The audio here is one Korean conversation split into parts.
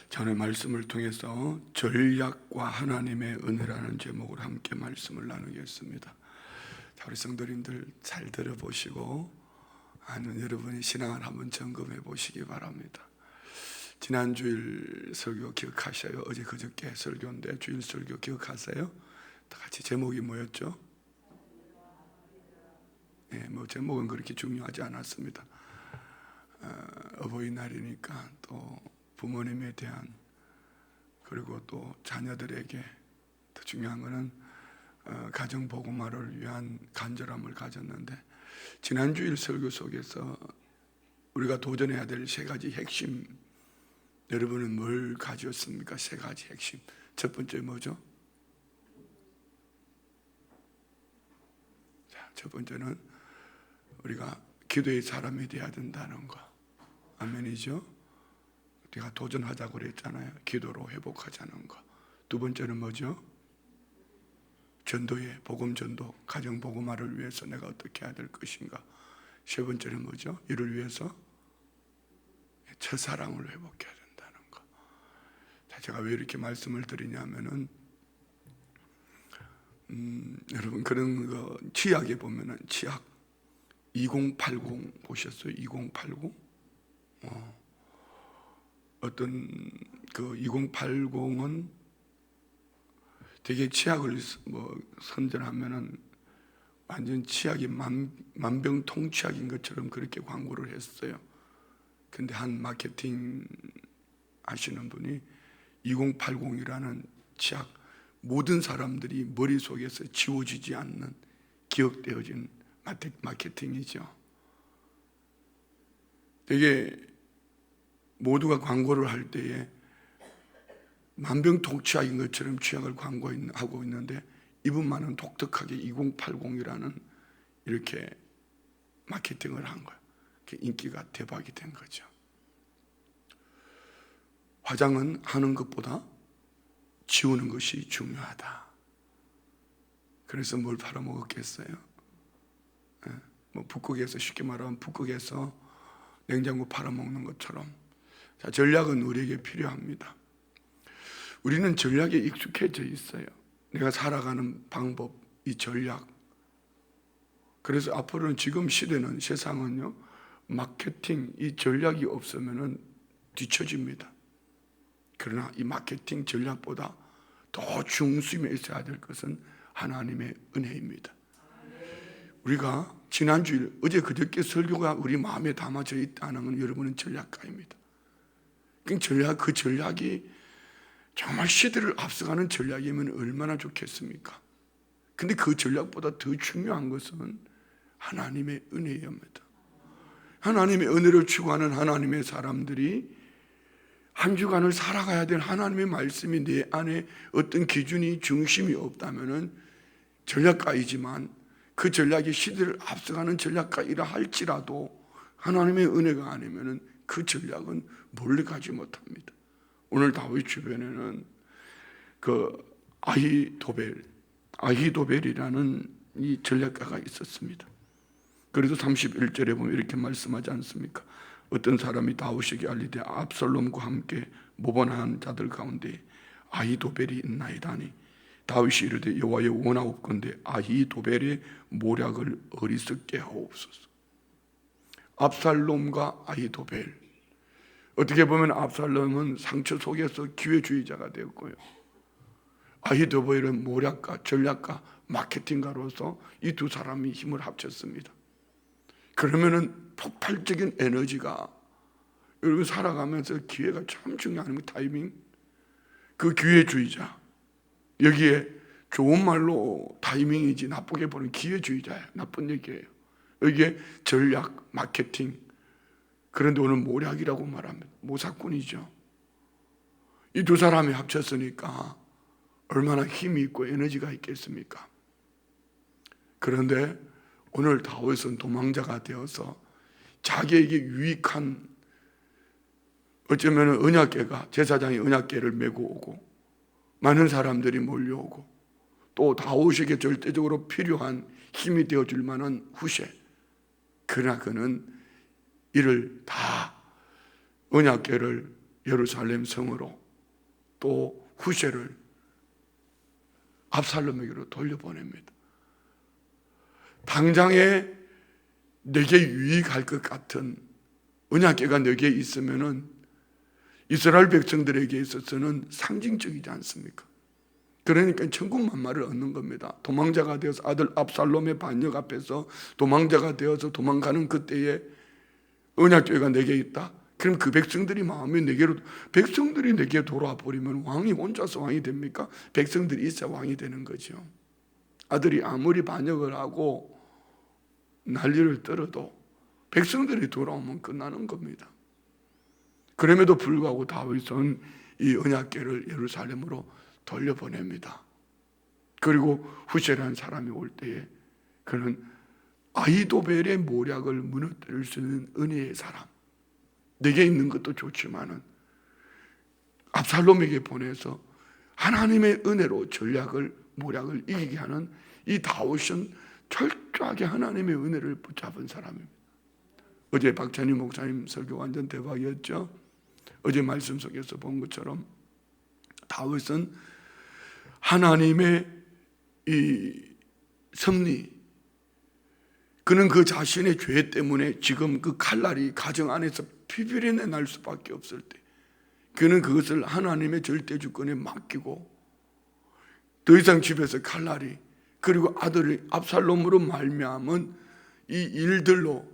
전의 말씀을 통해서 전략과 하나님의 은혜라는 제목으로 함께 말씀을 나누겠습니다. 자, 우리 성도님들 잘 들어보시고 여러분의 신앙을 한번 점검해 보시기 바랍니다. 지난 주일 설교 기억하셔요? 어제 그저께 설교인데 주일 설교 기억하세요? 다 같이 제목이 뭐였죠? 제목은 그렇게 중요하지 않았습니다. 어버이날이니까 또 부모님에 대한, 그리고 또 자녀들에게 더 중요한 것은 가정복음화를 위한 간절함을 가졌는데, 지난주일 설교 속에서 우리가 도전해야 될 세 가지 핵심, 여러분은 뭘 가졌습니까? 세 가지 핵심. 첫 번째 뭐죠? 자, 첫 번째는 우리가 기도의 사람이 되어야 된다는 거. 아멘이죠? 우리가 도전하자고 그랬잖아요. 기도로 회복하자는 거. 두 번째는 뭐죠? 전도의 복음 전도, 가정 복음화를 위해서 내가 어떻게 해야 될 것인가. 세 번째는 뭐죠? 이를 위해서 첫사랑을 회복해야 된다는 거. 자, 제가 왜 이렇게 말씀을 드리냐면은 여러분 그런 거 치약에 보면은 치약 2080 보셨어요? 2080? 어떤 그 2080은 되게 치약을 선전하면은 완전 치약이 만병통치약인 것처럼 그렇게 광고를 했어요. 근데 한 마케팅 하시는 분이 2080이라는 치약, 모든 사람들이 머릿속에서 지워지지 않는 기억되어진 마케팅이죠. 되게 모두가 광고를 할 때에 만병통치약인 것처럼 치약을 광고하고 있는데, 이분만은 독특하게 2080이라는 이렇게 마케팅을 한 거예요. 인기가 대박이 된 거죠. 화장은 하는 것보다 지우는 것이 중요하다. 그래서 뭘 팔아먹었겠어요? 북극에서, 쉽게 말하면 북극에서 냉장고 팔아먹는 것처럼. 자, 전략은 우리에게 필요합니다. 우리는 전략에 익숙해져 있어요. 내가 살아가는 방법, 이 전략. 그래서 앞으로는, 지금 시대는, 세상은요, 마케팅, 이 전략이 없으면은 뒤처집니다. 그러나 이 마케팅 전략보다 더 중심에 있어야 될 것은 하나님의 은혜입니다. 우리가 지난주일, 어제 그저께 설교가 우리 마음에 담아져 있다는 건 여러분은 전략가입니다. 그 전략이 정말 시대를 앞서가는 전략이면 얼마나 좋겠습니까? 근데 그 전략보다 더 중요한 것은 하나님의 은혜입니다. 하나님의 은혜를 추구하는 하나님의 사람들이 한 주간을 살아가야 될 하나님의 말씀이 내 안에 어떤 기준이, 중심이 없다면 전략가이지만, 그 전략이 시대를 앞서가는 전략가이라 할지라도 하나님의 은혜가 아니면 그 전략은 멀리 가지 못합니다. 오늘 다윗 주변에는 그 아히도벨이라는 이 전략가가 있었습니다. 그래도 31절에 보면 이렇게 말씀하지 않습니까? 어떤 사람이 다윗에게 알리되 압살롬과 함께 모반한 자들 가운데 아히도벨이 있나이다니, 다윗이 이르되 여호와의 원하옵건대 아히도벨의 모략을 어리석게 하옵소서. 압살롬과 아히도벨, 어떻게 보면 압살롬은 상처 속에서 기회주의자가 되었고요, 아히도벨은 모략가, 전략가, 마케팅가로서 이 두 사람이 힘을 합쳤습니다. 그러면은 폭발적인 에너지가, 여러분 살아가면서 기회가 참 중요한 거, 타이밍. 그 기회주의자, 여기에 좋은 말로 타이밍이지 나쁘게 보는 기회주의자예요. 나쁜 얘기예요. 여기에 전략, 마케팅. 그런데 오늘 모략이라고 말합니다. 모사꾼이죠. 이 두 사람이 합쳤으니까 얼마나 힘이 있고 에너지가 있겠습니까? 그런데 오늘 다윗은 도망자가 되어서 자기에게 유익한, 어쩌면 언약궤가, 제사장이 언약궤를 메고 오고 많은 사람들이 몰려오고 또 다윗에게 절대적으로 필요한 힘이 되어줄 만한 후세, 그러나 그는 이를 다 언약궤를 예루살렘 성으로 또 후세를 압살롬에게로 돌려보냅니다. 당장에 내게 유익할 것 같은 언약궤가 내게 있으면은 이스라엘 백성들에게 있어서는 상징적이지 않습니까? 그러니까 천국 만마를 얻는 겁니다. 도망자가 되어서 아들 압살롬의 반역 앞에서 도망자가 되어서 도망가는 그때에 언약궤가 내게 있다. 그럼 그 백성들이 마음이 백성들이 내게 돌아와 버리면 왕이 혼자서 왕이 됩니까? 백성들이 있어야 왕이 되는 거죠. 아들이 아무리 반역을 하고 난리를 떨어도 백성들이 돌아오면 끝나는 겁니다. 그럼에도 불구하고 다윗은 이 언약궤를 예루살렘으로 돌려보냅니다. 그리고 후세라는 사람이 올 때에 그는 아히도벨의 모략을 무너뜨릴 수 있는 은혜의 사람, 내게 있는 것도 좋지만은 압살롬에게 보내서 하나님의 은혜로 전략을 모략을 이기게 하는 이 다윗은 철저하게 하나님의 은혜를 붙잡은 사람입니다. 어제 박찬희 목사님 설교 완전 대박이었죠. 어제 말씀 속에서 본 것처럼 다윗은 하나님의 이 섭리, 그는 그 자신의 죄 때문에 지금 그 칼날이 가정 안에서 피비린내 날 수밖에 없을 때 그는 그것을 하나님의 절대 주권에 맡기고 더 이상 집에서 칼날이, 그리고 아들이 압살롬으로 말미암은 이 일들로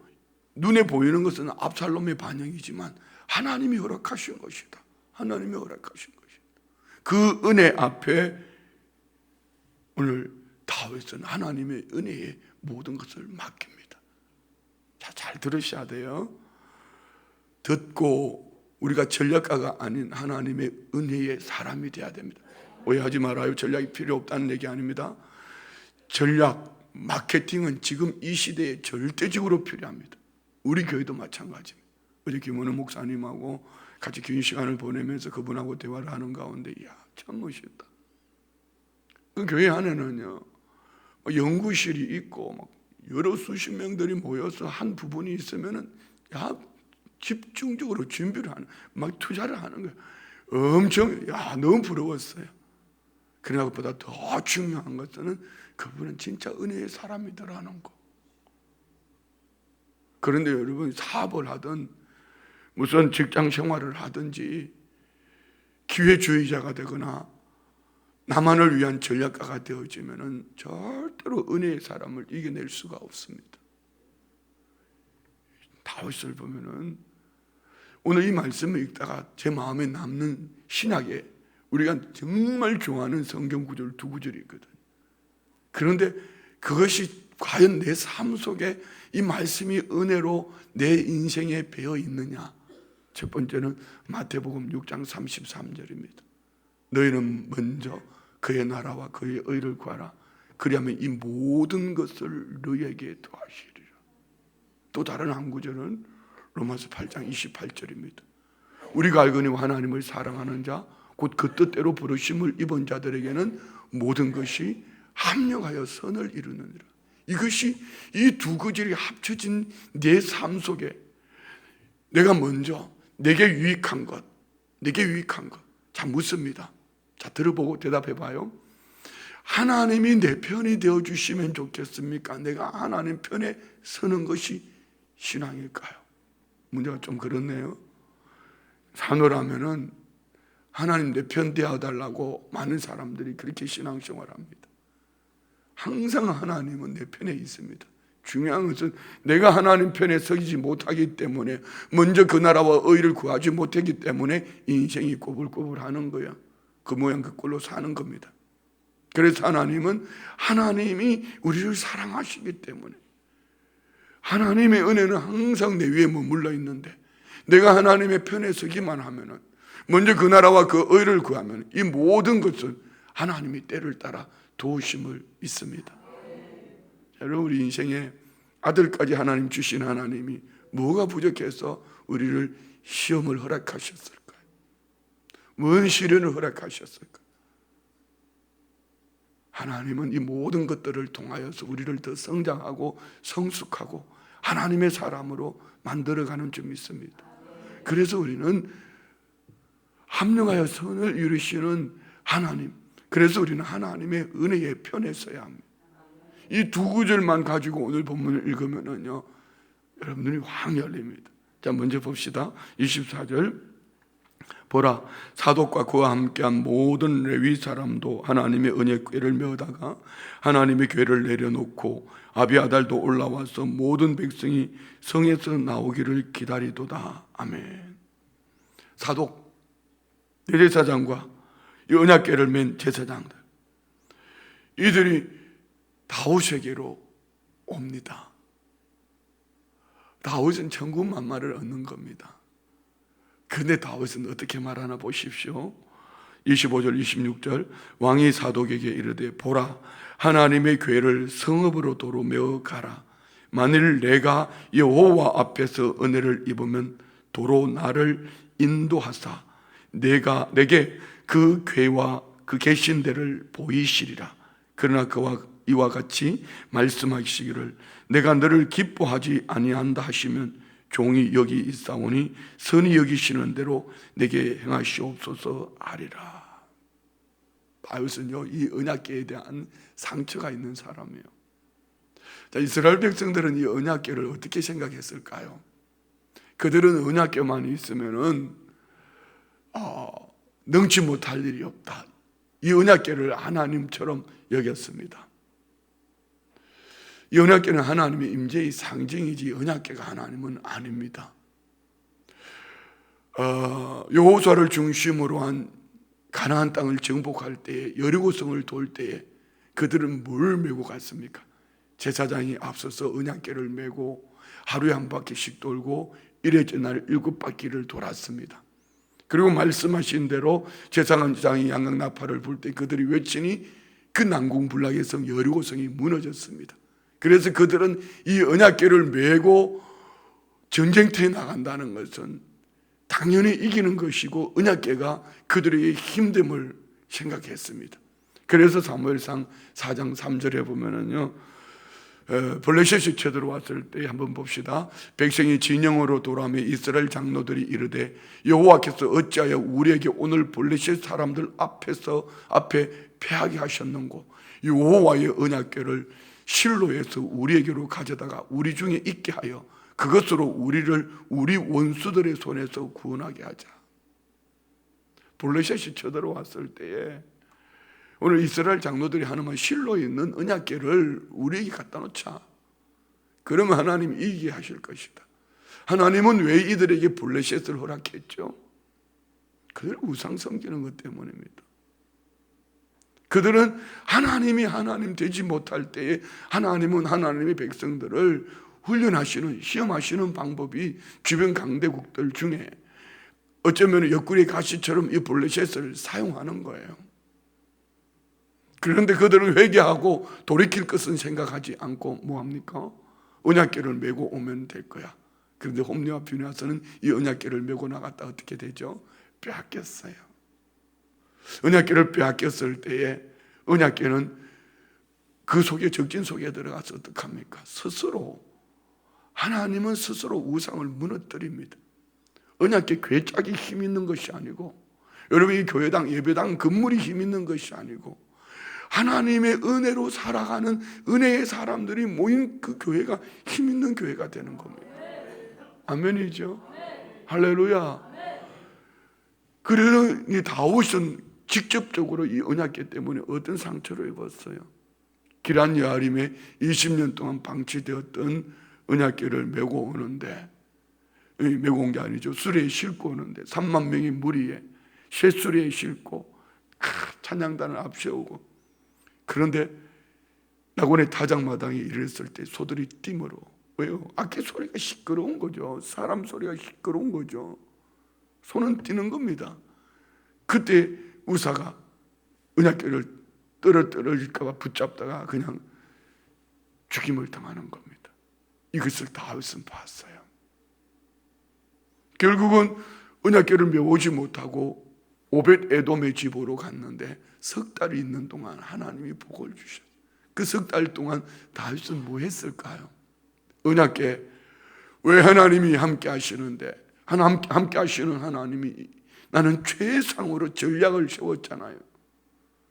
눈에 보이는 것은 압살롬의 반영이지만 하나님이 허락하신 것이다. 하나님이 허락하신 것이다. 그 은혜 앞에 오늘 다윗은 하나님의 은혜에 모든 것을 맡깁니다. 자, 잘 들으셔야 돼요. 듣고 우리가 전략가가 아닌 하나님의 은혜의 사람이 되어야 됩니다. 오해하지 말아요. 전략이 필요 없다는 얘기 아닙니다. 전략, 마케팅은 지금 이 시대에 절대적으로 필요합니다. 우리 교회도 마찬가지입니다. 어제 김원호 목사님하고 같이 긴 시간을 보내면서 그분하고 대화를 하는 가운데 이야, 참 멋있다. 그 교회 안에는요, 연구실이 있고 막 여러 수십 명들이 모여서 한 부분이 있으면은 집중적으로 준비를 하는, 막 투자를 하는 거예요. 엄청 너무 부러웠어요. 그러나 그보다 더 중요한 것은 그분은 진짜 은혜의 사람이더라는 거. 그런데 여러분, 사업을 하든 무슨 직장 생활을 하든지 기회주의자가 되거나 나만을 위한 전략가가 되어지면은 절대로 은혜의 사람을 이겨낼 수가 없습니다. 다윗을 보면은 오늘 이 말씀을 읽다가 제 마음에 남는 신약에 우리가 정말 좋아하는 성경 구절 두 구절이 있거든. 그런데 그것이 과연 내 삶 속에 이 말씀이 은혜로 내 인생에 배어 있느냐? 첫 번째는 마태복음 6장 33절입니다. 너희는 먼저 그의 나라와 그의 의를 구하라. 그리하면 이 모든 것을 너희에게 더하시리라. 또 다른 한 구절은 로마서 8장 28절입니다. 우리가 알거니와 하나님을 사랑하는 자 곧 그 뜻대로 부르심을 입은 자들에게는 모든 것이 합력하여 선을 이루느니라. 이것이 이 두 구절이 합쳐진 내 삶 속에 내가 먼저 내게 유익한 것, 자, 묻습니다. 자, 들어보고 대답해 봐요. 하나님이 내 편이 되어 주시면 좋겠습니까? 내가 하나님 편에 서는 것이 신앙일까요? 문제가 좀 그렇네요. 산호라면은 하나님 내 편 되어달라고 많은 사람들이 그렇게 신앙생활합니다. 항상 하나님은 내 편에 있습니다. 중요한 것은 내가 하나님 편에 서지 못하기 때문에, 먼저 그 나라와 의를 구하지 못했기 때문에 인생이 꼬불꼬불하는 거야. 그 모양 그 꼴로 사는 겁니다. 그래서 하나님은 하나님이 우리를 사랑하시기 때문에, 하나님의 은혜는 항상 내 위에 머물러 있는데 내가 하나님의 편에 서기만 하면은, 먼저 그 나라와 그 의를 구하면 이 모든 것은 하나님이 때를 따라 도우심을 믿습니다. 여러분, 우리 인생에 아들까지 하나님 주신 하나님이 뭐가 부족해서 우리를 시험을 허락하셨을까요? 뭔 시련을 허락하셨을까요? 하나님은 이 모든 것들을 통하여서 우리를 더 성장하고 성숙하고 하나님의 사람으로 만들어가는 줄 믿습니다. 그래서 우리는 합력하여 선을 이루시는 하나님. 그래서 우리는 하나님의 은혜의 편에 서야 합니다. 이 두 구절만 가지고 오늘 본문을 읽으면요, 여러분 눈이 확 열립니다. 자, 먼저 봅시다. 24절. 보라, 사독과 그와 함께한 모든 레위 사람도 하나님의 은혜궤를 메다가 하나님의 궤를 내려놓고 아비아달도 올라와서 모든 백성이 성에서 나오기를 기다리도다. 아멘. 사독, 대제사장과 이 언약궤를 맨 제사장들, 이들이 다윗에게로 옵니다. 다윗은 천군만마를 얻는 겁니다. 근데 다윗은 어떻게 말하나 보십시오. 25절 26절. 왕이 사독에게 이르되 보라, 하나님의 궤를 성읍으로 도로 메어 가라. 만일 내가 여호와 앞에서 은혜를 입으면 도로 나를 인도하사 내게 그 궤와 그 계신 데를 보이시리라. 그러나 그와 이와 같이 말씀하시기를 내가 너를 기뻐하지 아니한다 하시면 종이 여기 있사오니 선이 여기시는 대로 내게 행하시옵소서 하리라. 다윗은요, 이 언약궤에 대한 상처가 있는 사람이에요. 자, 이스라엘 백성들은 이 언약궤를 어떻게 생각했을까요? 그들은 언약궤만 있으면은 능치 못할 일이 없다. 이 언약궤를 하나님처럼 여겼습니다. 이 언약궤는 하나님의 임재의 상징이지 언약궤가 하나님은 아닙니다. 여호수아를 중심으로 한 가나안 땅을 정복할 때에, 여리고성을 돌 때에 그들은 뭘 메고 갔습니까? 제사장이 앞서서 언약궤를 메고 하루에 한 바퀴씩 돌고 일회째 날 7바퀴를 돌았습니다. 그리고 말씀하신 대로 제사장이 양각나팔을 불 때 그들이 외치니 그 난공불락에서 여리고성이 무너졌습니다. 그래서 그들은 이 언약궤를 메고 전쟁터에 나간다는 것은 당연히 이기는 것이고 언약궤가 그들에게 힘듦을 생각했습니다. 그래서 사무엘상 4장 3절에 보면은요, 블레셋이 쳐들어왔을 때 한번 봅시다. 백성이 진영으로 돌아오며 이스라엘 장로들이 이르되 여호와께서 어찌하여 우리에게 오늘 블레셋 사람들 앞에 패하게 하셨는고 여호와의 언약궤를 실로에서 우리에게로 가져다가 우리 중에 있게 하여 그것으로 우리를 우리 원수들의 손에서 구원하게 하자. 블레셋이 쳐들어왔을 때에 오늘 이스라엘 장로들이 하는 말, 실로에 있는 언약궤를 우리에게 갖다 놓자. 그러면 하나님이 이기게 하실 것이다. 하나님은 왜 이들에게 블레셋을 허락했죠? 그들 우상 섬기는 것 때문입니다. 그들은 하나님이 하나님 되지 못할 때에 하나님은 하나님의 백성들을 훈련하시는, 시험하시는 방법이 주변 강대국들 중에 어쩌면 옆구리 가시처럼 이 블레셋을 사용하는 거예요. 그런데 그들은 회개하고 돌이킬 것은 생각하지 않고 뭐합니까? 언약궤를 메고 오면 될 거야. 그런데 홈리와 비느하스는 이 언약궤를 메고 나갔다 어떻게 되죠? 빼앗겼어요. 언약궤를 빼앗겼을 때에 언약궤는 그 속에, 적진 속에 들어가서 어떡합니까? 하나님은 스스로 우상을 무너뜨립니다. 언약궤 궤짝이 힘 있는 것이 아니고, 여러분 이 교회당, 예배당 건물이 힘 있는 것이 아니고, 하나님의 은혜로 살아가는 은혜의 사람들이 모인 그 교회가 힘 있는 교회가 되는 겁니다. 아멘이죠? 할렐루야. 그래서 이 다윗은 직접적으로 이 언약궤 때문에 어떤 상처를 입었어요? 기란 여아림에 20년 동안 방치되었던 언약궤를 메고 오는데, 메고 온 게 아니죠. 수레에 싣고 오는데 3만 명이 무리에 쇠수레에 싣고 찬양단을 앞세우고, 그런데 낙원의 타작마당에 이르렀을 때 소들이 띠므로, 왜요? 악기 소리가 시끄러운 거죠. 사람 소리가 시끄러운 거죠. 손은 뛰는 겁니다. 그때 우사가 언약궤를 떨어질까 봐 붙잡다가 그냥 죽임을 당하는 겁니다. 이것을 다윗은 봤어요. 결국은 언약궤를 메오지 못하고 오벳 에돔의 집으로 갔는데 석 달이 있는 동안 하나님이 복을 주셨어요. 그 석 달 동안 다윗은 뭐 했을까요? 언약궤, 왜 하나님이 함께 하시는데, 함께 하시는 하나님이 나는 최상으로 전략을 세웠잖아요.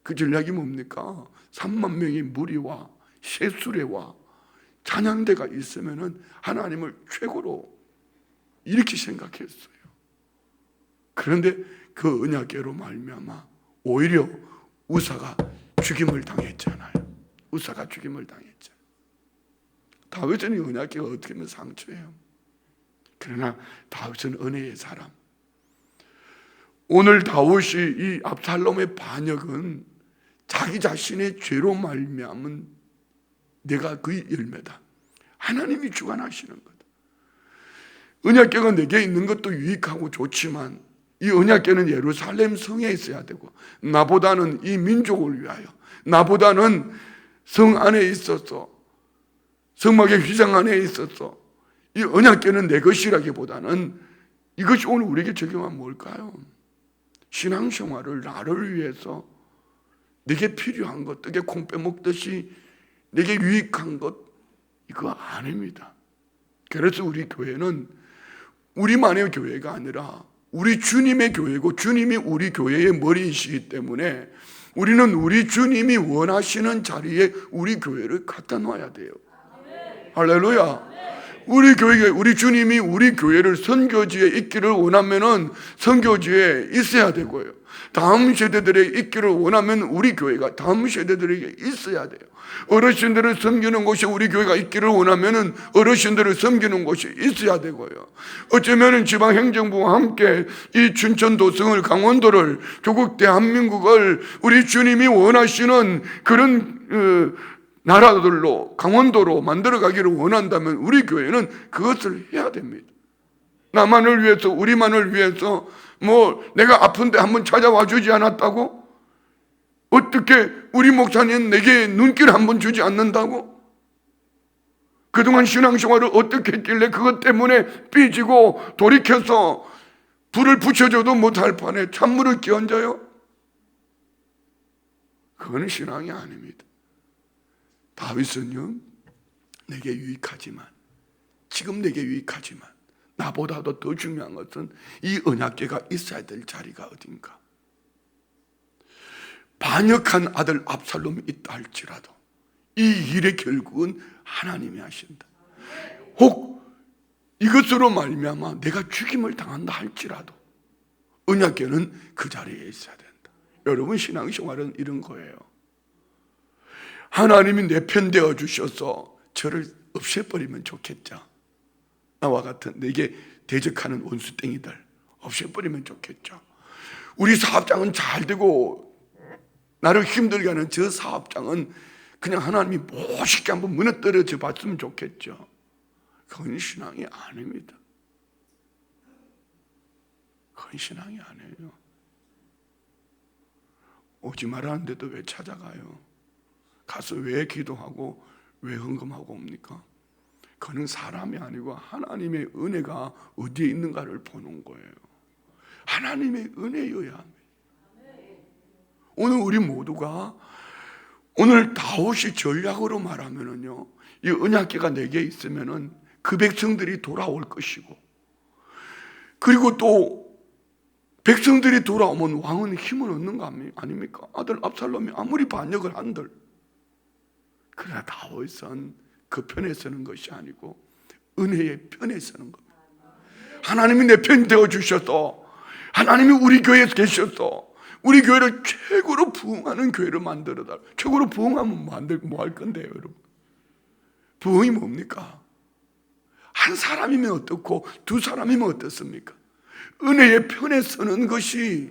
그 전략이 뭡니까? 3만 명의 무리와 세수레와 찬양대가 있으면 하나님을 최고로 이렇게 생각했어요. 그런데 그 언약궤로 말미암아 오히려 우사가 죽임을 당했잖아요. 우사가 죽임을 당했잖아요. 다윗은 이 언약궤가 어떻게 보면 상처예요. 그러나 다윗은 은혜의 사람. 오늘 다윗이 이 압살롬의 반역은 자기 자신의 죄로 말미암은 내가 그 열매다. 하나님이 주관하시는 거다. 언약궤가 내게 있는 것도 유익하고 좋지만 이 언약궤는 예루살렘 성에 있어야 되고 나보다는 이 민족을 위하여, 나보다는 성 안에 있어서, 성막의 휘장 안에 있어서 이 언약궤는 내 것이라기보다는 이것이 오늘 우리에게 적용하면 뭘까요? 신앙생활을 나를 위해서 내게 필요한 것, 떡에 콩 빼먹듯이 내게 유익한 것, 이거 아닙니다. 그래서 우리 교회는 우리만의 교회가 아니라 우리 주님의 교회고 주님이 우리 교회의 머리이시기 때문에 우리는 우리 주님이 원하시는 자리에 우리 교회를 갖다 놔야 돼요. 할렐루야. 우리 주님이 우리 교회를 선교지에 있기를 원하면은 선교지에 있어야 되고요. 다음 세대들에 있기를 원하면 우리 교회가 다음 세대들에게 있어야 돼요. 어르신들을 섬기는 곳이 우리 교회가 있기를 원하면은 어르신들을 섬기는 곳이 있어야 되고요. 어쩌면은 지방행정부와 함께 이 춘천 도성을, 강원도를, 조국 대한민국을 우리 주님이 원하시는 그런 나라들로, 강원도로 만들어 가기를 원한다면 우리 교회는 그것을 해야 됩니다. 나만을 위해서, 우리만을 위해서 내가 아픈데 한번 찾아와 주지 않았다고? 어떻게 우리 목사님 내게 눈길 한번 주지 않는다고? 그동안 신앙생활을 어떻게 했길래 그것 때문에 삐지고 돌이켜서 불을 붙여줘도 못할 판에 찬물을 끼얹어요? 그거는 신앙이 아닙니다. 다윗은요, 내게 유익하지만, 지금 내게 유익하지만 나보다도 더 중요한 것은 이 언약궤가 있어야 될 자리가 어딘가. 반역한 아들 압살롬이 있다 할지라도 이 일의 결국은 하나님이 하신다. 혹 이것으로 말미암아 내가 죽임을 당한다 할지라도 언약궤는 그 자리에 있어야 된다. 여러분, 신앙생활은 이런 거예요. 하나님이 내 편 되어 주셔서 저를 없애버리면 좋겠죠. 나와 같은 내게 대적하는 원수땡이들 없애버리면 좋겠죠. 우리 사업장은 잘 되고 나를 힘들게 하는 저 사업장은 그냥 하나님이 멋있게 한번 무너뜨려져 봤으면 좋겠죠. 그건 신앙이 아닙니다. 그건 신앙이 아니에요. 오지 말라는데도 왜 찾아가요? 가서 왜 기도하고 왜 헌금하고 옵니까? 그는 사람이 아니고 하나님의 은혜가 어디에 있는가를 보는 거예요. 하나님의 은혜여야 합니다. 오늘 우리 모두가 오늘 다윗이 전략으로 말하면은요, 이 언약궤가 내게 있으면은 그 백성들이 돌아올 것이고, 그리고 또 백성들이 돌아오면 왕은 힘을 얻는 거 아닙니까? 아들 압살롬이 아무리 반역을 한들, 그러나 다윗은 그 편에 서는 것이 아니고 은혜의 편에 서는 겁니다. 하나님이 내 편 되어 주셔서, 하나님이 우리 교회에 계셔서 우리 교회를 최고로 부흥하는 교회를 만들어달라. 최고로 부흥하면 뭐 할 건데요, 여러분? 부흥이 뭡니까? 한 사람이면 어떻고 두 사람이면 어떻습니까? 은혜의 편에 서는 것이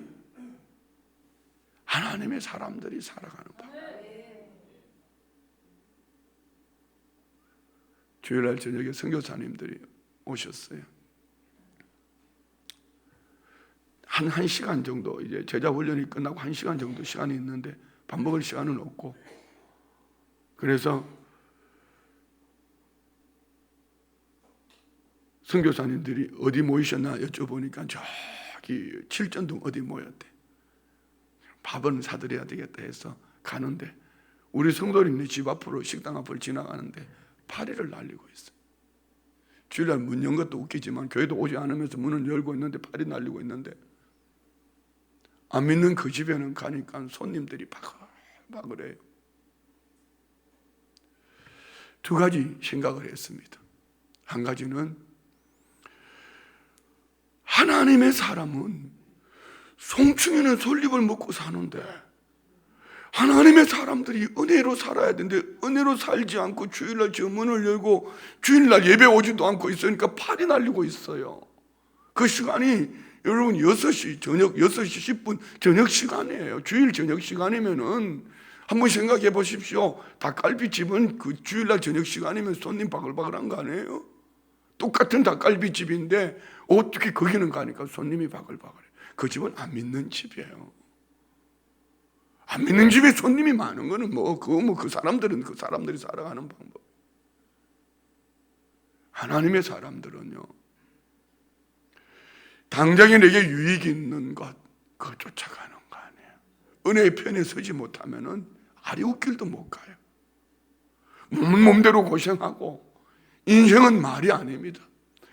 하나님의 사람들이 살아가는 법. 주일날 저녁에 선교사님들이 오셨어요. 한 1시간 정도, 이제 제자 훈련이 끝나고 1시간 정도 시간이 있는데 밥 먹을 시간은 없고, 그래서 선교사님들이 어디 모이셨나 여쭤보니까 저기 칠전동 어디 모였대. 밥은 사드려야 되겠다 해서 가는데 우리 성도님네 집 앞으로, 식당 앞을 지나가는데 파리를 날리고 있어요. 주일날 문 연 것도 웃기지만 교회도 오지 않으면서 문을 열고 있는데 파리 날리고 있는데, 안 믿는 그 집에는 가니까 손님들이 바글바글해요. 두 가지 생각을 했습니다. 한 가지는 하나님의 사람은 송충이는 솔잎을 먹고 사는데 하나님의 사람들이 은혜로 살아야 되는데 은혜로 살지 않고 주일날 저 문을 열고 주일날 예배 오지도 않고 있으니까 팔이 날리고 있어요. 그 시간이 여러분 6시 저녁 6시 10분 저녁 시간이에요. 주일 저녁 시간이면은 한번 생각해 보십시오. 닭갈비집은 그 주일날 저녁 시간이면 손님 바글바글한 거 아니에요? 똑같은 닭갈비집인데 어떻게 거기는 가니까 손님이 바글바글해. 그 집은 안 믿는 집이에요. 안 믿는 집에 손님이 많은 거는 그 사람들은 그 사람들이 살아가는 방법. 하나님의 사람들은요, 당장에 내게 유익이 있는 것, 그거 쫓아가는 거 아니에요. 은혜의 편에 서지 못하면은 아리웃길도 못 가요. 몸은 몸대로 고생하고 인생은 말이 아닙니다.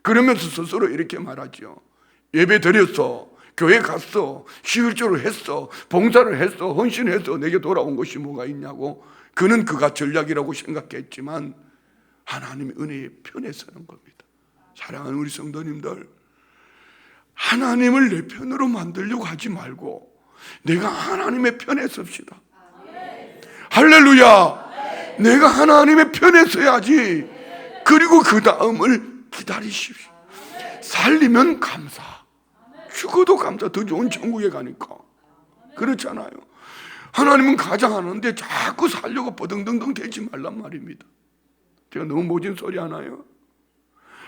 그러면서 스스로 이렇게 말하죠. 예배 드렸어, 교회 갔어, 11조를 했어, 봉사를 했어, 헌신했어, 내게 돌아온 것이 뭐가 있냐고. 그는 그가 전략이라고 생각했지만 하나님의 은혜의 편에 서는 겁니다. 사랑하는 우리 성도님들, 하나님을 내 편으로 만들려고 하지 말고 내가 하나님의 편에 섭시다. 할렐루야. 내가 하나님의 편에 서야지. 그리고 그 다음을 기다리십시오. 살리면 감사, 죽어도 감사. 더 좋은 천국에 가니까. 그렇잖아요. 하나님은 가자 하는데 자꾸 살려고 버등등등 대지 말란 말입니다. 제가 너무 모진 소리 하나요?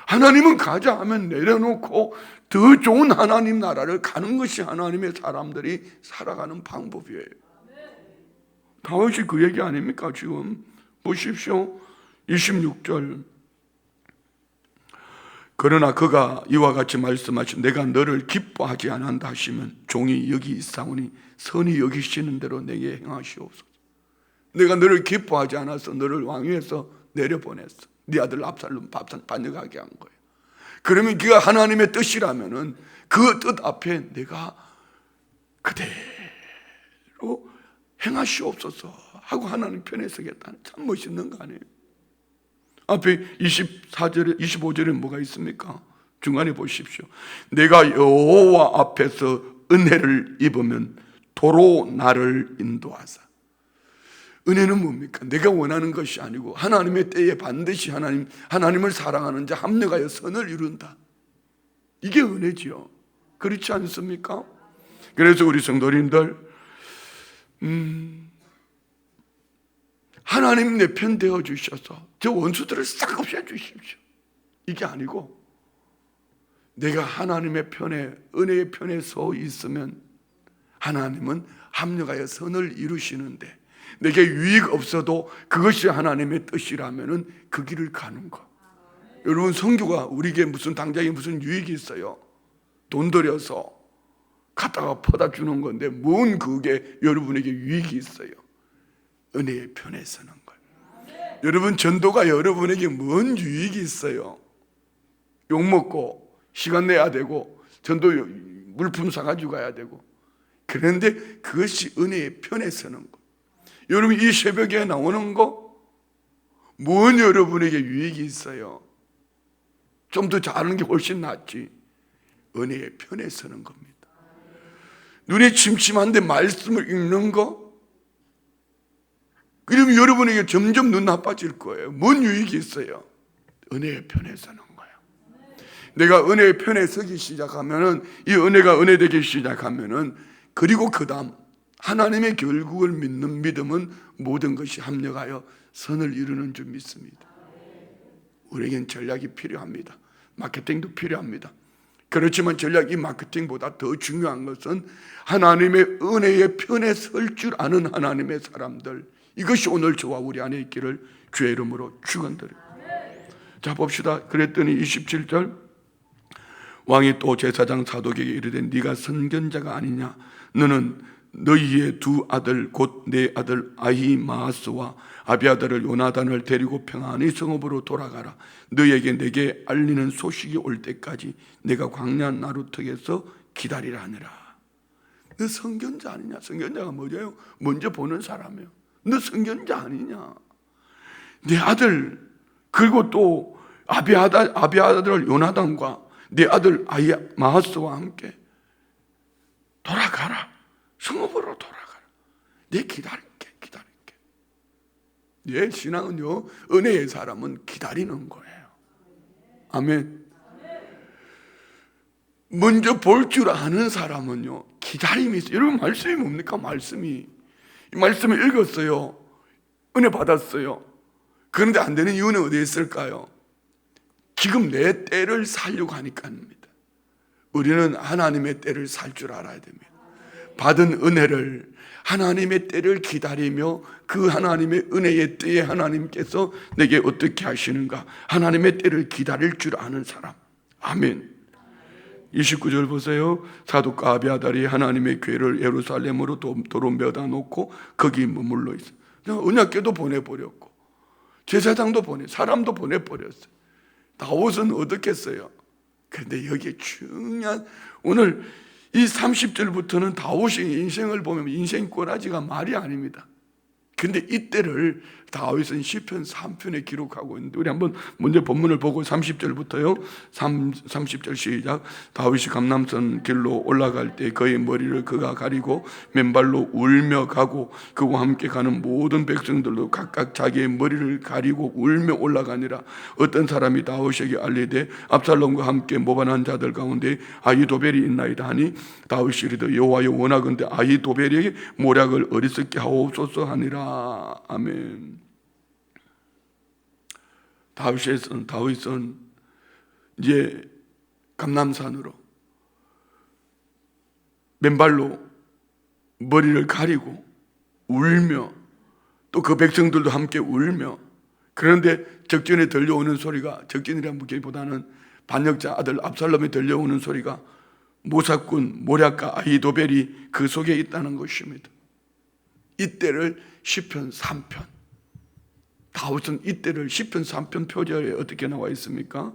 하나님은 가자 하면 내려놓고 더 좋은 하나님 나라를 가는 것이 하나님의 사람들이 살아가는 방법이에요. 다윗이 그 얘기 아닙니까? 지금 보십시오. 26절. 그러나 그가 이와 같이 말씀하신 내가 너를 기뻐하지 않는다 하시면 종이 여기 있사오니 선이 여기시는 대로 내게 행하시옵소서. 내가 너를 기뻐하지 않아서 너를 왕위에서 내려보냈어. 네 아들 압살롬 반역하게 한 거예요. 그러면 네가 하나님의 뜻이라면은 그 뜻 앞에 내가 그대로 행하시옵소서 하고 하나님 편에 서겠다는 참 멋있는 거 아니에요? 앞에 24절에 25절에 뭐가 있습니까? 중간에 보십시오. 내가 여호와 앞에서 은혜를 입으면 도로 나를 인도하사. 은혜는 뭡니까? 내가 원하는 것이 아니고 하나님의 때에 반드시 하나님을 사랑하는 자 합력하여 선을 이룬다. 이게 은혜지요. 그렇지 않습니까? 그래서 우리 성도님들, 하나님 내 편 되어 주셔서 저 원수들을 싹 없애 주십시오. 이게 아니고 내가 하나님의 편에, 은혜의 편에 서 있으면 하나님은 합력하여 선을 이루시는데 내게 유익 없어도 그것이 하나님의 뜻이라면은 그 길을 가는 거. 여러분, 선교가 우리에게 무슨 당장에 무슨 유익이 있어요? 돈 들여서 갖다가 퍼다 주는 건데 뭔 그게 여러분에게 유익이 있어요? 은혜의 편에 서는 거예요. 여러분, 전도가 여러분에게 뭔 유익이 있어요? 욕먹고 시간 내야 되고 전도 물품 사가지고 가야 되고. 그런데 그것이 은혜의 편에 서는 거. 여러분, 이 새벽에 나오는 거 뭔 여러분에게 유익이 있어요? 좀 더 잘하는 게 훨씬 낫지. 은혜의 편에 서는 겁니다. 눈에 침침한데 말씀을 읽는 거, 그러면 여러분에게 점점 눈 나빠질 거예요. 뭔 유익이 있어요? 은혜의 편에 서는 거예요. 내가 은혜의 편에 서기 시작하면은, 이 은혜가 은혜되기 시작하면은, 그리고 그 다음 하나님의 결국을 믿는 믿음은 모든 것이 합력하여 선을 이루는 줄 믿습니다. 우리에겐 전략이 필요합니다. 마케팅도 필요합니다. 그렇지만 전략이 마케팅보다 더 중요한 것은 하나님의 은혜의 편에 설 줄 아는 하나님의 사람들, 이것이 오늘 저와 우리 안에 있기를 주의 이름으로 축원드립니다. 자, 봅시다. 그랬더니 27절, 왕이 또 제사장 사독에게 이르되 네가 선견자가 아니냐? 너는 너희의 두 아들 곧 내 아들 아히마아스와 아비아달을 요나단을 데리고 평안히 성읍으로 돌아가라. 너희에게 내게 알리는 소식이 올 때까지 내가 광야 나루턱에서 기다리라 하니라. 너 선견자 아니냐? 선견자가 뭐죠? 먼저 보는 사람이에요. 너 선견자 아니냐? 내 아들, 그리고 또 아비아들 요나단과 내 아들 마하스와 함께 돌아가라. 성읍으로 돌아가라. 내 기다릴게. 내 신앙은요, 은혜의 사람은 기다리는 거예요. 아멘. 먼저 볼 줄 아는 사람은요, 기다림이 있어요. 여러분, 말씀이 뭡니까? 이 말씀을 읽었어요. 은혜 받았어요. 그런데 안 되는 이유는 어디에 있을까요? 지금 내 때를 살려고 하니까입니다. 우리는 하나님의 때를 살 줄 알아야 됩니다. 받은 은혜를, 하나님의 때를 기다리며 그 하나님의 은혜의 때에 하나님께서 내게 어떻게 하시는가, 하나님의 때를 기다릴 줄 아는 사람. 아멘. 29절 보세요. 사도가 아비아달이 하나님의 교회를 예루살렘으로 도로 매다 놓고 거기 머물러 있어요. 언약궤도 보내버렸고 제사장도 사람도 보내버렸어요. 다윗은 어떻겠어요? 그런데 여기에 중요한, 오늘 이 30절부터는 다윗의 인생을 보면 인생 꼬라지가 말이 아닙니다. 근데 이때를 다윗은 시편 3편에 기록하고 있는데, 우리 한번 먼저 본문을 보고 30절부터요. 30절 시작. 다윗이 감람산 길로 올라갈 때 그의 머리를 그가 가리고 맨발로 울며 가고 그와 함께 가는 모든 백성들도 각각 자기의 머리를 가리고 울며 올라가니라. 어떤 사람이 다윗에게 알리되 압살롬과 함께 모반한 자들 가운데 아히도벨이 있나이다 하니 다윗이 이르되 여호와여 원하건대 아히도벨에게 모략을 어리석게 하옵소서 하니라. 아멘. 다윗은 이제 감람산으로 맨발로 머리를 가리고 울며 또 그 백성들도 함께 울며, 그런데 적전에 들려오는 소리가, 적전이라는 무기보다는 반역자 아들 압살롬에 들려오는 소리가 모사꾼 모략가 아히도벨이 그 속에 있다는 것입니다. 이때를 시편 3편, 다윗은 이때를 시편 3편 표절에 어떻게 나와 있습니까?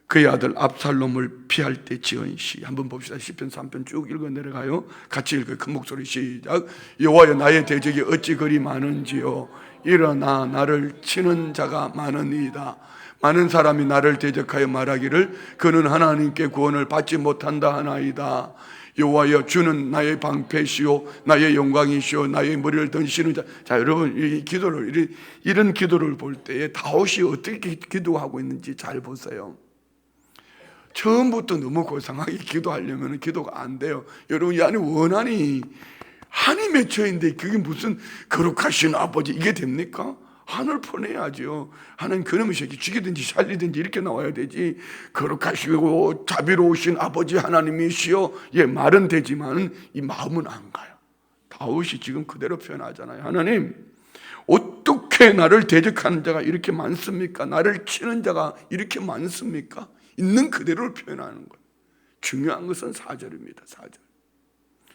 그의 아들 압살롬을 피할 때 지은 시. 한번 봅시다. 시편 3편 쭉 읽어 내려가요. 같이 읽어요. 큰 목소리 시작. 여호와여 나의 대적이 어찌 그리 많은지요. 일어나 나를 치는 자가 많으니이다. 많은 사람이 나를 대적하여 말하기를 그는 하나님께 구원을 받지 못한다 하나이다. 여호와여 주는 나의 방패시오 나의 영광이시오 나의 머리를 던지는 자. 자, 여러분, 이 기도를, 이런 기도를 볼 때에 다윗이 어떻게 기도하고 있는지 잘 보세요. 처음부터 너무 고상하게 기도하려면 기도가 안 돼요. 여러분, 이 안에 원한이 한이 맺혀 있는데 그게 무슨 거룩하신 아버지 이게 됩니까? 한을 퍼내야죠. 하는 그놈의 새끼 죽이든지 살리든지 이렇게 나와야 되지. 거룩하시고 자비로우신 아버지 하나님이시여, 예, 말은 되지만 이 마음은 안 가요. 다윗이 지금 그대로 표현하잖아요. 하나님, 어떻게 나를 대적하는 자가 이렇게 많습니까? 나를 치는 자가 이렇게 많습니까? 있는 그대로를 표현하는 거예요. 중요한 것은 4절입니다. 4절.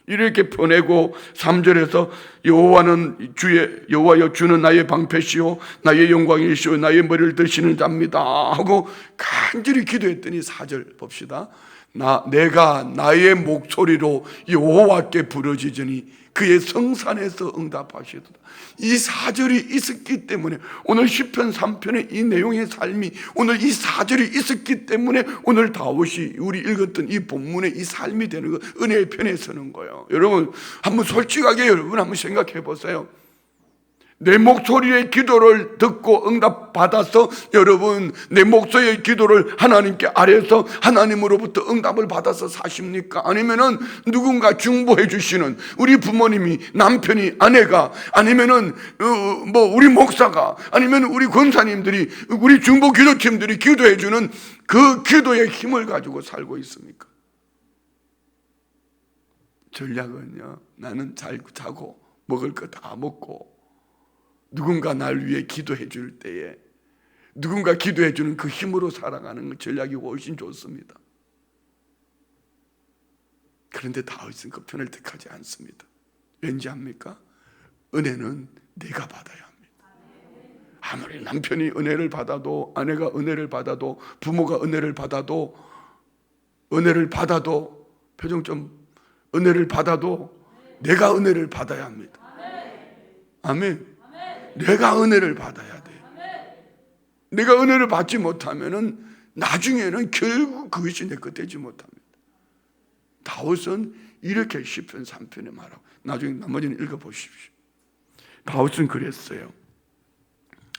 이렇게 보내고 3절에서 여호와여 주는 나의 방패시오 나의 영광이시오 나의 머리를 드시는 자입니다 하고 간절히 기도했더니 4절 봅시다. 내가 나의 목소리로 여호와께 부르짖으니 그의 성산에서 응답하시도다. 이 4절이 있었기 때문에 오늘 시편 3편의 이 내용의 삶이, 오늘 이 4절이 있었기 때문에 오늘 다윗이 우리 읽었던 이 본문의 이 삶이 되는 거, 은혜의 편에 서는 거예요. 여러분, 한번 솔직하게 여러분 한번 생각해 보세요. 내 목소리의 기도를 듣고 응답받아서 여러분 내 목소리의 기도를 하나님께 아뢰서 하나님으로부터 응답을 받아서 사십니까? 아니면은 누군가 중보해 주시는 우리 부모님이, 남편이, 아내가, 아니면은 우리 목사가, 아니면 우리 권사님들이, 우리 중보 기도팀들이 기도해 주는 그 기도의 힘을 가지고 살고 있습니까? 전략은요, 나는 잘 자고 먹을 거 다 먹고 누군가 날 위해 기도해 줄 때에 누군가 기도해 주는 그 힘으로 살아가는 전략이 훨씬 좋습니다. 그런데 다윗은 그 편을 택하지 않습니다. 왠지 압니까? 은혜는 내가 받아야 합니다. 아무리 남편이 은혜를 받아도, 아내가 은혜를 받아도, 부모가 은혜를 받아도 표정 좀 은혜를 받아도 내가 은혜를 받아야 합니다. 아멘. 내가 은혜를 받아야 돼. 내가 은혜를 받지 못하면은 나중에는 결국 그것이 내 것 되지 못합니다. 다윗은 이렇게 시편 3편에 말하고, 나중에 나머지는 읽어보십시오. 다윗은 그랬어요.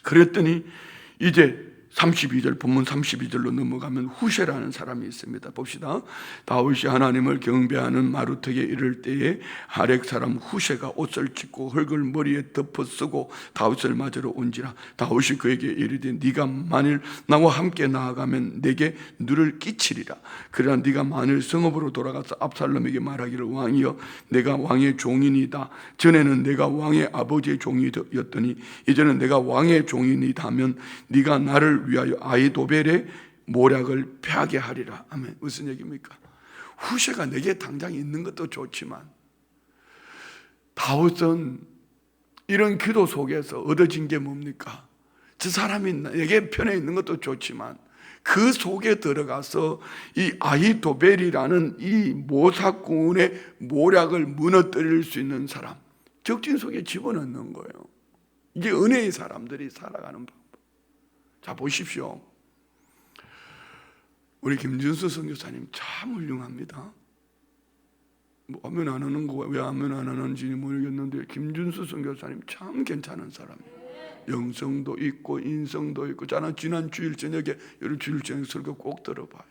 그랬더니 이제 32절, 본문 32절로 넘어가면 후세라는 사람이 있습니다. 봅시다. 다윗이 하나님을 경배하는 마루턱에 이를 때에 하렉 사람 후세가 옷을 찢고 흙을 머리에 덮어 쓰고 다윗을 맞으러 온지라. 다윗이 그에게 이르되 네가 만일 나와 함께 나아가면 내게 누를 끼치리라. 그러나 네가 만일 성읍으로 돌아가서 압살롬에게 말하기를 왕이여 내가 왕의 종이니다. 전에는 내가 왕의 아버지의 종이었더니 이제는 내가 왕의 종이니다 하면 네가 나를 위하여 아히도벨의 모략을 패하게 하리라. 아멘. 무슨 얘기입니까? 후세가 내게 당장 있는 것도 좋지만 다윗은 이런 기도 속에서 얻어진 게 뭡니까? 저 사람이 내게 편에 있는 것도 좋지만 그 속에 들어가서 이 아히도벨이라는 이 모사꾼의 모략을 무너뜨릴 수 있는 사람, 적진 속에 집어넣는 거예요. 이게 은혜의 사람들이 살아가는 법. 자, 보십시오. 우리 김준수 선교사님 참 훌륭합니다. 뭐 하면 안 하는 거, 왜 하면 안 하는지 모르겠는데 김준수 선교사님 참 괜찮은 사람이에요. 영성도 있고 인성도 있고. 저는 지난 주일 저녁에 여러 주일 저녁 설교 꼭 들어봐요.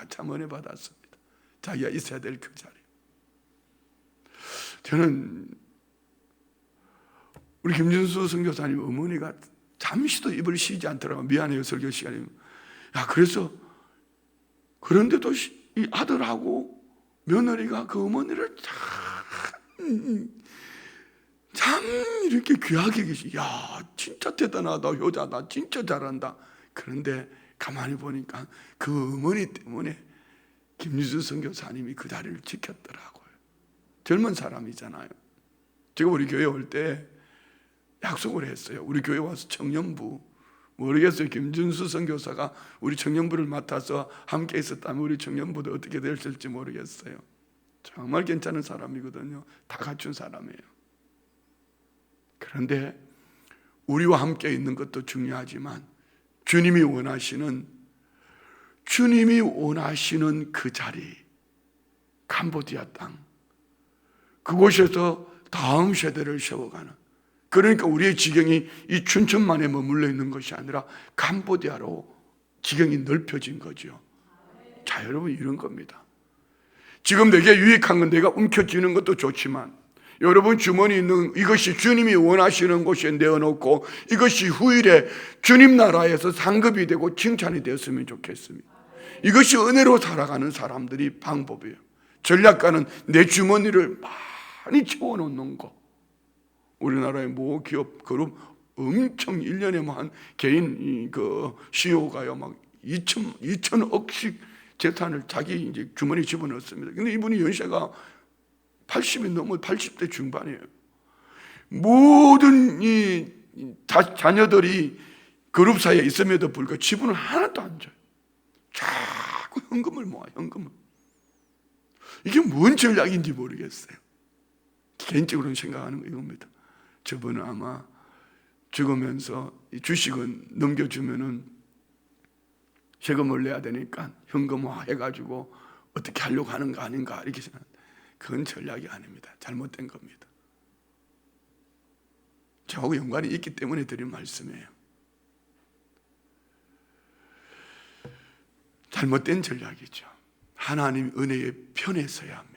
참 은혜 받았습니다. 자기가 있어야 될 그 자리. 저는 우리 김준수 선교사님 어머니가 잠시도 입을 쉬지 않더라고요. 미안해요, 설교 시간에. 그래서 그런데도 이 아들하고 며느리가 그 어머니를 참 이렇게 귀하게 계시. 진짜 대단하다, 효자다, 진짜 잘한다. 그런데 가만히 보니까 그 어머니 때문에 김유수 선교사님이 그 자리를 지켰더라고요. 젊은 사람이잖아요. 제가 우리 교회 올 때 약속을 했어요. 우리 교회 와서 청년부, 모르겠어요. 김준수 선교사가 우리 청년부를 맡아서 함께 있었다면 우리 청년부도 어떻게 됐을지 모르겠어요. 정말 괜찮은 사람이거든요. 다 갖춘 사람이에요. 그런데 우리와 함께 있는 것도 중요하지만 주님이 원하시는 그 자리, 캄보디아 땅, 그곳에서 다음 세대를 세워가는, 그러니까 우리의 지경이 이 춘천만에 머물러 있는 것이 아니라 캄보디아로 지경이 넓혀진 거죠. 자, 여러분, 이런 겁니다. 지금 내게 유익한 건 내가 움켜쥐는 것도 좋지만 여러분 주머니에 있는 이것이 주님이 원하시는 곳에 내어놓고 이것이 후일에 주님 나라에서 상급이 되고 칭찬이 되었으면 좋겠습니다. 이것이 은혜로 살아가는 사람들이 방법이에요. 전략가는 내 주머니를 많이 채워놓는 거. 우리나라의 모 기업 그룹 엄청 1년에 뭐 한 개인 그 CEO가요 막 2천억씩 재산을 자기 이제 주머니에 집어넣습니다. 근데 이분이 연세가 80이 넘어 80대 중반이에요. 모든 이 자녀들이 그룹사에 있음에도 불구하고 지분을 하나도 안 줘요. 자꾸 현금을 모아요. 현금을. 이게 뭔 전략인지 모르겠어요. 개인적으로는 생각하는 이겁니다. 저분은 아마 죽으면서 주식은 넘겨주면은 세금을 내야 되니까 현금화 해가지고 어떻게 하려고 하는 거 아닌가 이렇게 생각합니다. 그건 전략이 아닙니다. 잘못된 겁니다. 저하고 연관이 있기 때문에 드린 말씀이에요. 잘못된 전략이죠. 하나님 은혜의 편에 서야 합니다.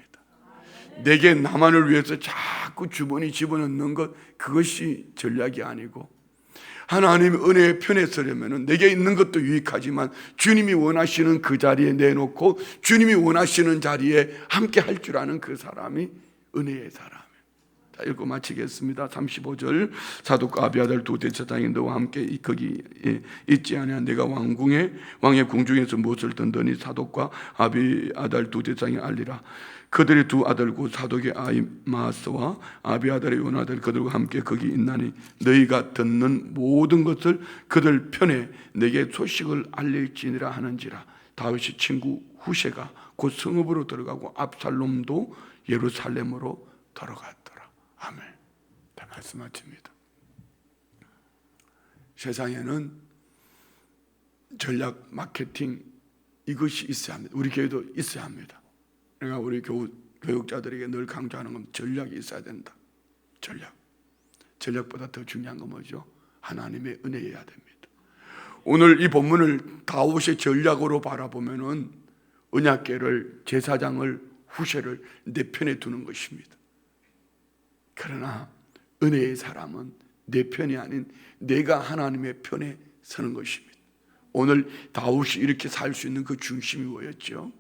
내게 나만을 위해서 자꾸 주머니 집어넣는 것, 그것이 전략이 아니고 하나님의 은혜의 편에 서려면 내게 있는 것도 유익하지만 주님이 원하시는 그 자리에 내놓고 주님이 원하시는 자리에 함께 할 줄 아는 그 사람이 은혜의 사람이에요. 자, 읽고 마치겠습니다. 35절 사독과 아비아달 두 대제사장이 너와 함께 거기 있지 아니한 내가 왕의 궁중에서 무엇을 던더니 사독과 아비아달 두 대제사장이 알리라. 그들의 두 아들고 사독의 아히마스와 아비아달의 요나달 그들과 함께 거기 있나니 너희가 듣는 모든 것을 그들 편에 내게 소식을 알릴지니라 하는지라. 다윗의 친구 후세가 곧 성읍으로 들어가고 압살롬도 예루살렘으로 돌아갔더라. 아멘. 다 말씀하십니다. 세상에는 전략 마케팅 이것이 있어야 합니다. 우리 교회도 있어야 합니다. 내가 우리 교육자들에게 늘 강조하는 건 전략이 있어야 된다. 전략보다 더 중요한 건 뭐죠? 하나님의 은혜여야 됩니다. 오늘 이 본문을 다윗의 전략으로 바라보면은 언약궤를, 제사장을, 후세를 내 편에 두는 것입니다. 그러나 은혜의 사람은 내 편이 아닌 내가 하나님의 편에 서는 것입니다. 오늘 다윗이 이렇게 살 수 있는 그 중심이 뭐였죠?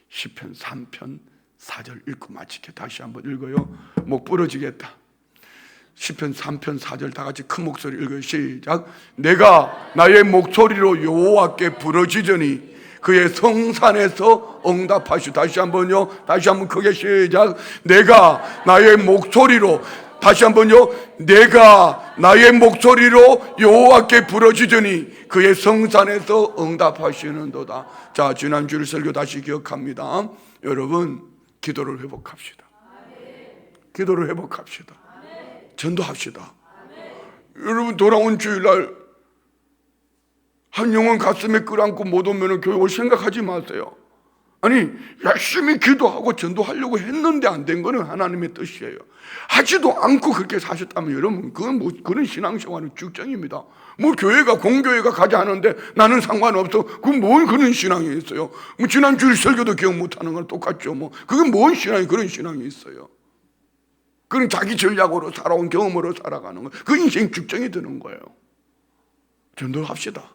시편 3편 4절 읽고 마치게. 다시 한번 읽어요. 목 부러지겠다. 시편 3편 4절 다 같이 큰 목소리 읽어요. 시작. 내가 나의 목소리로 여호와께 부르짖으니 그의 성산에서 응답하시오. 다시 한번요. 다시 한번 크게 시작. 내가 나의 목소리로, 다시 한번요. 내가 나의 목소리로 여호와께 부르짖으니 그의 성산에서 응답하시는도다. 자, 지난주 설교 다시 기억합니다. 여러분, 기도를 회복합시다. 기도를 회복합시다. 전도합시다. 여러분, 돌아온 주일날 한 영혼 가슴에 끌어안고 못 오면 교육을 생각하지 마세요. 아니, 열심히 기도하고 전도하려고 했는데 안 된 거는 하나님의 뜻이에요. 하지도 않고 그렇게 사셨다면 여러분, 그런 신앙생활은 쭉정입니다. 뭐 교회가 공교회가 가자 하는데 나는 상관없어. 그건 뭔 그런 신앙이 있어요? 뭐 지난 주일 설교도 기억 못하는 건 똑같죠. 뭐 그건 뭔 신앙이 그런 신앙이 있어요? 그건 자기 전략으로 살아온 경험으로 살아가는 거예요. 그 인생 쭉정이 드는 거예요. 전도합시다.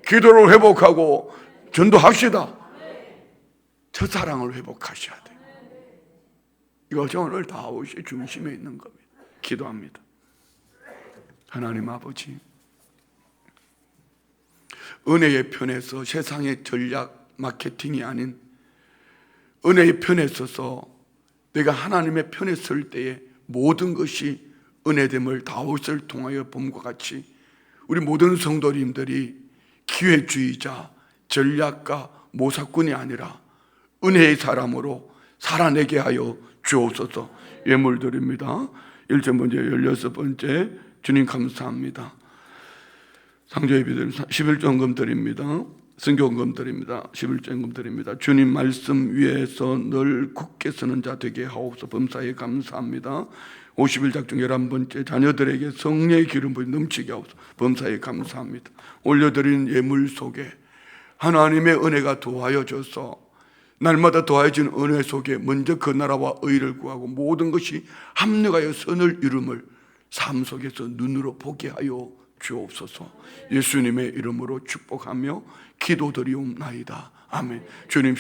기도를 회복하고 전도합시다. 첫사랑을 회복하셔야 돼요. 이것이 오늘 다윗의 중심에 있는 겁니다. 기도합니다. 하나님 아버지, 은혜의 편에서 세상의 전략 마케팅이 아닌 은혜의 편에 서서 내가 하나님의 편에 설 때에 모든 것이 은혜됨을 다윗을 통하여 봄과 같이 우리 모든 성도님들이 기회주의자, 전략가, 모사꾼이 아니라 은혜의 사람으로 살아내게 하여 주옵소서. 예물 드립니다. 1절 먼저 16번째 주님 감사합니다. 상조예배 드립니다. 11조헌금 드립니다. 선교헌금 드립니다. 11조헌금 드립니다. 주님 말씀 위에서 늘 굳게 서는 자 되게 하옵소서. 범사에 감사합니다. 51작중 11번째 자녀들에게 성령의 기름 부어 넘치게 하옵소서. 범사에 감사합니다. 올려드린 예물 속에 하나님의 은혜가 더하여 줘서 날마다 더해진 은혜 속에 먼저 그 나라와 의를 구하고 모든 것이 합력하여 선을 이룸을 삶 속에서 눈으로 보게 하여 주옵소서. 예수님의 이름으로 축복하며 기도드리옵나이다. 아멘. 주님,